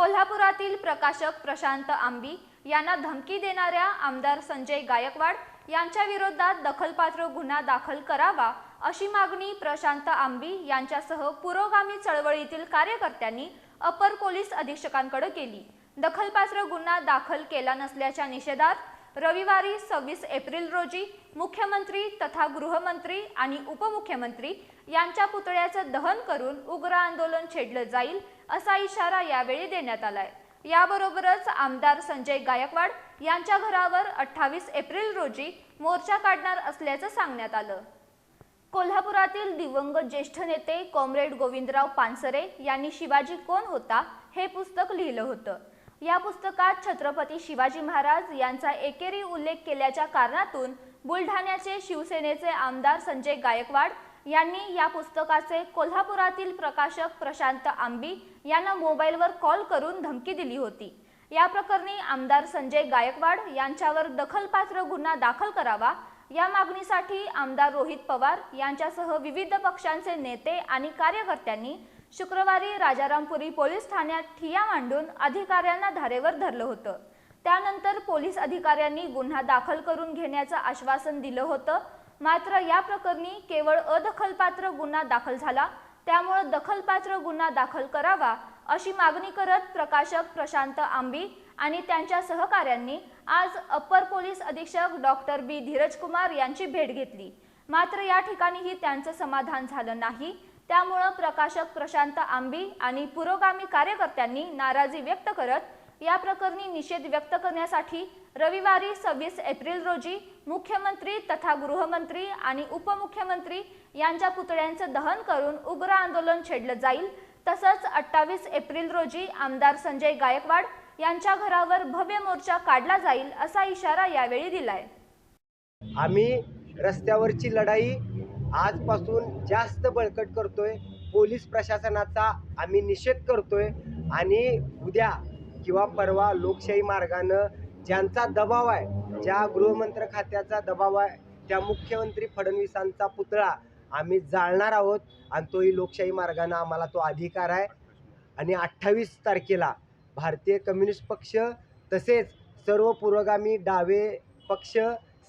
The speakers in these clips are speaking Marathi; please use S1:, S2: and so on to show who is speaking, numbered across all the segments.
S1: कोल्हापुरातील प्रकाशक प्रशांत आंबी यांना धमकी देणाऱ्या आमदार संजय गायकवाड यांच्या विरोधात दखलपात्र गुन्हा दाखल करावा अशी मागणी प्रशांत आंबी यांच्यासह पुरोगामी चळवळीतील कार्यकर्त्यांनी अपर पोलीस अधीक्षकांकडे केली। दखलपात्र गुन्हा दाखल केला नसल्याच्या निषेधार्थ रविवारी 26 एप्रिल रोजी मुख्यमंत्री तथा गृहमंत्री आणि उपमुख्यमंत्री यांच्या पुतळ्याचं दहन करून उग्र आंदोलन छेडलं जाईल असा इशारा यावेळी देण्यात आलाय। याबरोबरच आमदार संजय गायकवाड यांच्या घरावर 28 एप्रिल रोजी मोर्चा काढणार असल्याचं सांगण्यात आलं। कोल्हापुरातील दिवंगत ज्येष्ठ नेते कॉम्रेड गोविंदराव पानसरे यांनी शिवाजी कोण होता हे पुस्तक लिहिलं होतं। या पुस्तकात छत्रपती शिवाजी महाराज यांचा एकेरी उल्लेख केल्याच्या कारणातून बुलढाण्याचे शिवसेनेचे आमदार संजय गायकवाड यांनी या पुस्तकाचे कोल्हापुरातील प्रकाशक प्रशांत आंबी यांना मोबाईलवर कॉल करून धमकी दिली होती। या प्रकरणी आमदार संजय गायकवाड यांच्यावर दखलपात्र गुन्हा दाखल करावा या मागणीसाठी आमदार रोहित पवार यांच्यासह विविध पक्षांचे नेते आणि कार्यकर्त्यांनी शुक्रवारी राजारामपुरी पोलीस ठाण्यात ठिय्या मांडून अधिकाऱ्यांना धारेवर धरलं होतं। त्यानंतर पोलीस अधिकाऱ्यांनी गुन्हा दाखल करून घेण्याचं आश्वासन दिलं होतं। मात्र या प्रकरणी केवळ अदखलपात्र गुन्हा दाखल झाला, त्यामुळे दखलपात्र गुन्हा दाखल करावा अशी मागणी करत प्रकाशक प्रशांत आंबी आणि त्यांच्या सहकाऱ्यांनी आज अपर पोलीस अधीक्षक डॉक्टर बी धीरजकुमार यांची भेट घेतली। मात्र या ठिकाणीही त्यांचं समाधान झालं नाही। त्यामुळे प्रकाशक प्रशांत आंबी आणि पुरोगामी कार्यकर्त्यांनी नाराजी व्यक्त करत या प्रकरणी निषेध व्यक्त करण्यासाठी रविवारी 26 एप्रिल रोजी मुख्यमंत्री तथा गृहमंत्री आणि उपमुख्यमंत्री यांच्या पुतळ्यांचं दहन करून उग्र आंदोलन छेडलं जाईल। तसंच 28 एप्रिल रोजी आमदार संजय गायकवाड यांच्या घरावर भव्य मोर्चा काढला जाईल असा इशारा यावेळी दिलाय।
S2: आम्ही रस्त्यावरची लढाई आजपासून जास्त बळकट करतोय। पोलीस प्रशासनाचा आम्ही निषेध करतोय आणि उद्या किंवा परवा लोकशाही मार्गाने ज्यांचा दबाव आहे, ज्या गृहमंत्री खात्याचा दबाव आहे, त्या मुख्यमंत्री फडणवीसांचा पुतळा आम्ही जाळणार आहोत आणि तोही लोकशाही मार्गाने आम्हाला तो अधिकार आहे। आणि 28 तारखेला भारतीय कम्युनिस्ट पक्ष तसेच सर्व पुरोगामी डावे पक्ष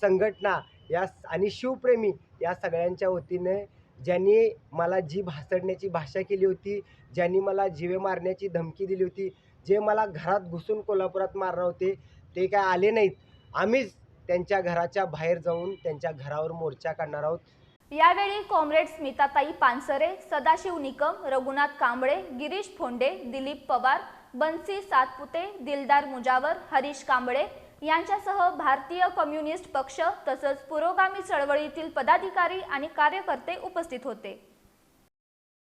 S2: संघटना या आणि शिवप्रेमी या सगळ्यांच्या वतीने ज्यांनी मला जीभ हासडण्याची भाषा केली होती, ज्यांनी मला जीवे मारण्याची धमकी दिली होती, जे मला घरात घुसून कोल्हापुरात मारणार होते, ते काय आले नाहीत। आम्हीच त्यांच्या घराच्या बाहेर जाऊन त्यांच्या घरावर मोर्चा काढणार आहोत।
S1: यावेळी कॉम्रेड स्मिताताई पानसरे, सदाशिव निकम, रघुनाथ कांबळे, गिरीश फोंडे, दिलीप पवार, बन्सी सातपुते, दिलदार मुजावर, हरीश कांबळे यांच्यासह भारतीय कम्युनिस्ट पक्ष तसंच पुरोगामी चळवळीतील पदाधिकारी आणि कार्यकर्ते उपस्थित होते।